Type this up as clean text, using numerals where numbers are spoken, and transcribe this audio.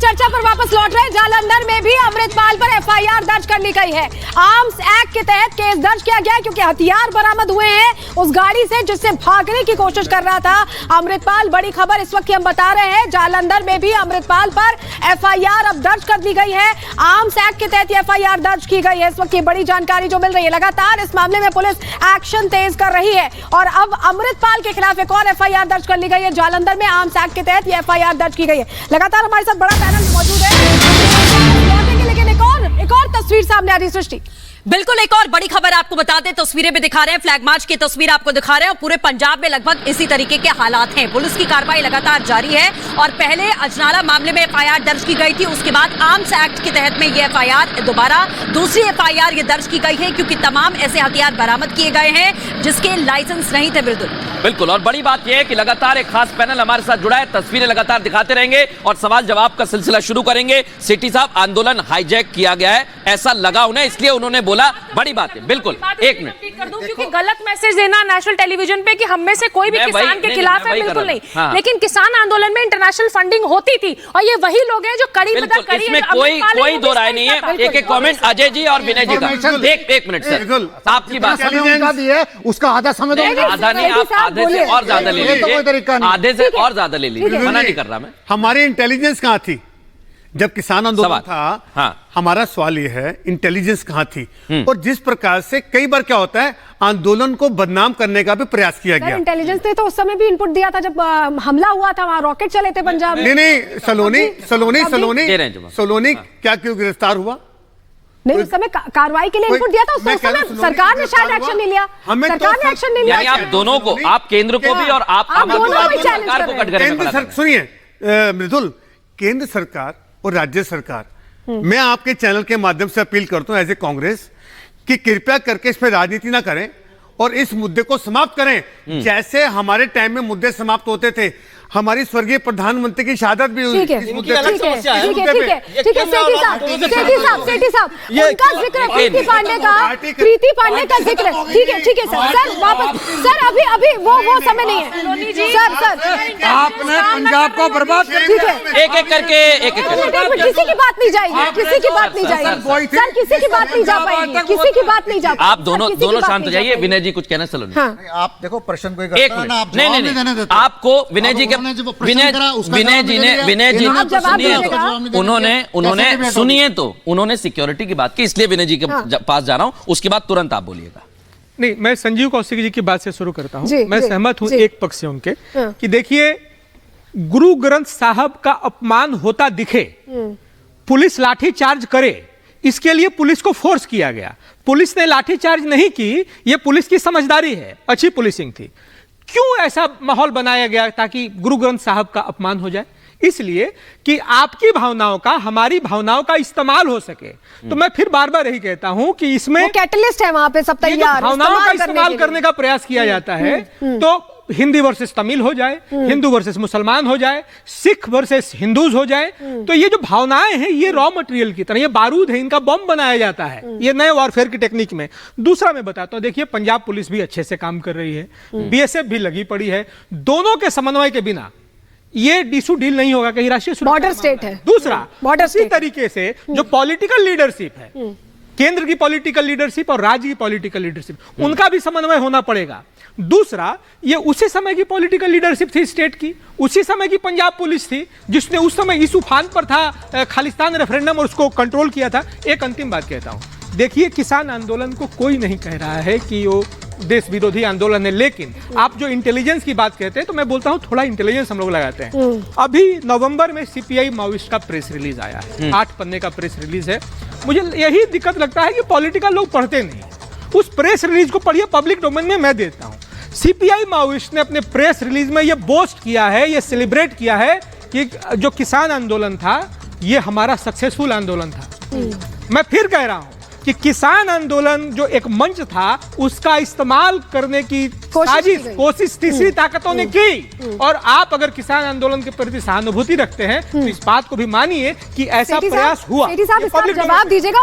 चर्चा पर वापस लौट रहे। जालंधर में भी अमृतपाल पर एफआईआर दर्ज कर ली गई है। आर्म्स एक्ट के तहत केस दर्ज किया गया क्योंकि हथियार बरामद हुए हैं उस गाड़ी से जिससे भागने की कोशिश कर रहा था अमृतपाल। बड़ी खबर इस वक्त हम बता रहे हैं, जालंधर में भी अमृतपाल पर एफआईआर अब दर्ज कर दी गई है। आर्म्स एक्ट के तहत एफआईआर दर्ज की गई है। इस वक्त की बड़ी जानकारी जो मिल रही है, लगातार इस मामले में पुलिस एक्शन तेज कर रही है और अब अमृतपाल के खिलाफ एक और एफआईआर दर्ज कर ली गई है। जालंधर में आर्म्स एक्ट के तहत ये एफआईआर दर्ज की गई है। लगातार हमारे साथ बड़ा पैनल मौजूद है, लेकिन एक और तस्वीर सामने आ रही है। सृष्टि, बिल्कुल एक और बड़ी खबर आपको बता दें, तस्वीरें भी दिखा रहे हैं, फ्लैग मार्च की तस्वीर आपको दिखा रहे हैं और पूरे पंजाब में लगभग इसी तरीके के हालात हैं। पुलिस की कार्रवाई लगातार जारी है और पहले अजनाला मामले में एफआईआर दर्ज की गई थी, उसके बाद आर्म्स एक्ट के तहत में ये एफआईआर दोबारा दूसरी एफआईआर ये दर्ज की गई है क्योंकि तमाम ऐसे हथियार बरामद किए गए हैं जिसके लाइसेंस नहीं थे। बिल्कुल, और बड़ी बात यह है कि लगातार एक खास पैनल हमारे साथ जुड़ा है, तस्वीरें लगातार दिखाते रहेंगे और सवाल जवाब का सिलसिला शुरू करेंगे। सिटी साहब, आंदोलन हाईजैक किया गया है ऐसा लगा उन्हें, इसलिए उन्होंने बोला बड़ी बात है। बिल्कुल, एक मिनट कर दूं क्योंकि गलत मैसेज देना नेशनल टेलीविजन पे कि हम में से कोई भी किसान के खिलाफ है, बिल्कुल नहीं। हाँ। लेकिन किसान आंदोलन में इंटरनेशनल फंडिंग होती थी और ये वही लोग हैं जो कड़ी मदद करी है। इसमें कोई दो राय नहीं है। एक एक कमेंट अजय जी और विनय जी का। एक मिनट सर, आपकी बात उसका आधा समय आधा नहीं, आप आधे से और ज्यादा ले लीजिए, आधे से और ज्यादा ले लीजिए, मना नहीं कर रहा मैं। हमारी इंटेलिजेंस कहाँ थी जब किसान आंदोलन था? हाँ। हमारा सवाल यह है, इंटेलिजेंस कहाँ थी? और जिस प्रकार से कई बार क्या होता है, आंदोलन को बदनाम करने का भी प्रयास किया गया। इंटेलिजेंस ने तो उस समय भी इनपुट दिया था जब हमला हुआ था, वहां रॉकेट चले थे पंजाब में। नहीं, सलोनी क्या क्यों गिरफ्तार हुआ? नहीं, उस समय कार्रवाई के लिए इनपुट दिया था, उस समय सरकार ने शायद एक्शन नहीं लिया। सरकार ने एक्शन नहीं लिया। आप दोनों को, आप केंद्र को भी और आप सरकार को कटघरे। सुनिए मृदुल, केंद्र सरकार और राज्य सरकार, मैं आपके चैनल के माध्यम से अपील करता हूं एज ए कांग्रेस कि कृपया करके इस पर राजनीति ना करें और इस मुद्दे को समाप्त करें। जैसे हमारे टाइम में मुद्दे समाप्त होते थे, हमारी स्वर्गीय प्रधानमंत्री की शहादत भी हुई इस मुद्दे पे। ठीक है सेठी साहब, उनका जिक्र प्रीति पांडे का जिक्र, ठीक है सर वापस सर, अभी वो समय नहीं है सर। आपने पंजाब को बर्बाद कर दिया। एक-एक करके किसी की बात नहीं जाएगी सर, किसी की बात नहीं जा पाएगी। आप दोनों शांत हो जाइए। विनय जी कुछ कहना, चलो आप देखो प्रश्न कोई नहीं, आपको विनय जी विनय जी उन्होंने सिक्योरिटी की बात की, इसलिए विनय जी के पास जा रहा हूं, उसके बाद तुरंत आप बोलिएगा। नहीं, मैं संजीव कौशिक जी की बात से शुरू करता हूं। मैं सहमत हूं एक पक्ष से उनके कि देखिए, गुरु ग्रंथ साहब का अपमान होता दिखे, पुलिस लाठीचार्ज करे, इसके लिए पुलिस को फोर्स किया गया। पुलिस ने लाठीचार्ज नहीं की, यह पुलिस की समझदारी है, अच्छी पुलिसिंग थी। क्यों ऐसा माहौल बनाया गया ताकि गुरु ग्रंथ साहब का अपमान हो जाए? इसलिए कि आपकी भावनाओं का, हमारी भावनाओं का इस्तेमाल हो सके। तो मैं फिर बार बार यही कहता हूं कि इसमें वो कैटलिस्ट है, वहां पे सब तैयार, भावनाओं का इस्तेमाल करने का प्रयास किया जाता है। तो हिंदी वर्सेस तमिल हो जाए, हिंदू वर्सेस मुसलमान हो जाए, सिख वर्सेस हिंदूज हो जाए, तो ये जो भावनाएं हैं ये रॉ मटेरियल की तरह, ये बारूद है, इनका बम बनाया जाता है ये नए वॉरफेयर की टेक्निक में। दूसरा मैं बताता हूं, देखिए पंजाब पुलिस भी अच्छे से काम कर रही है, बीएसएफ भी लगी पड़ी है। दोनों के समन्वय के बिना ये डिसू डील नहीं होगा, कहीं राष्ट्रीय बॉर्डर स्टेट है। दूसरा, इसी तरीके से जो पॉलिटिकल लीडरशिप है, केंद्र की पॉलिटिकल लीडरशिप और राज्य की पॉलिटिकल लीडरशिप, उनका भी समन्वय होना पड़ेगा। दूसरा, ये उसी समय की पॉलिटिकल लीडरशिप थी स्टेट की, उसी समय की पंजाब पुलिस थी जिसने उस समय इस उफान पर था खालिस्तान रेफरेंडम और उसको कंट्रोल किया था। एक अंतिम बात कहता हूं, देखिए किसान आंदोलन को कोई नहीं कह रहा है कि वो देश विरोधी आंदोलन है, लेकिन आप जो इंटेलिजेंस की बात कहते हैं तो मैं बोलता हूं थोड़ा इंटेलिजेंस हम लोग लगाते हैं। अभी नवंबर में सीपीआई माओइस्ट का प्रेस रिलीज आया है, 8 पन्ने का प्रेस रिलीज है। मुझे यही दिक्कत लगता है कि पॉलिटिकल लोग पढ़ते नहीं, उस प्रेस रिलीज को पढ़िए, पब्लिक डोमेन में मैं देता हूं। सीपीआई माओइस्ट ने अपने प्रेस रिलीज में यह बोस्ट किया है, यह सेलिब्रेट किया है कि जो किसान आंदोलन था यह हमारा सक्सेसफुल आंदोलन था। मैं फिर कह रहा हूं कि किसान आंदोलन जो एक मंच था उसका इस्तेमाल करने की कोशिश तीसरी ताकतों ने की, और आप अगर किसान आंदोलन के प्रति सहानुभूति रखते हैं तो इस बात को भी मानिए कि ऐसा प्रयास हुआ। जवाब दीजिएगा।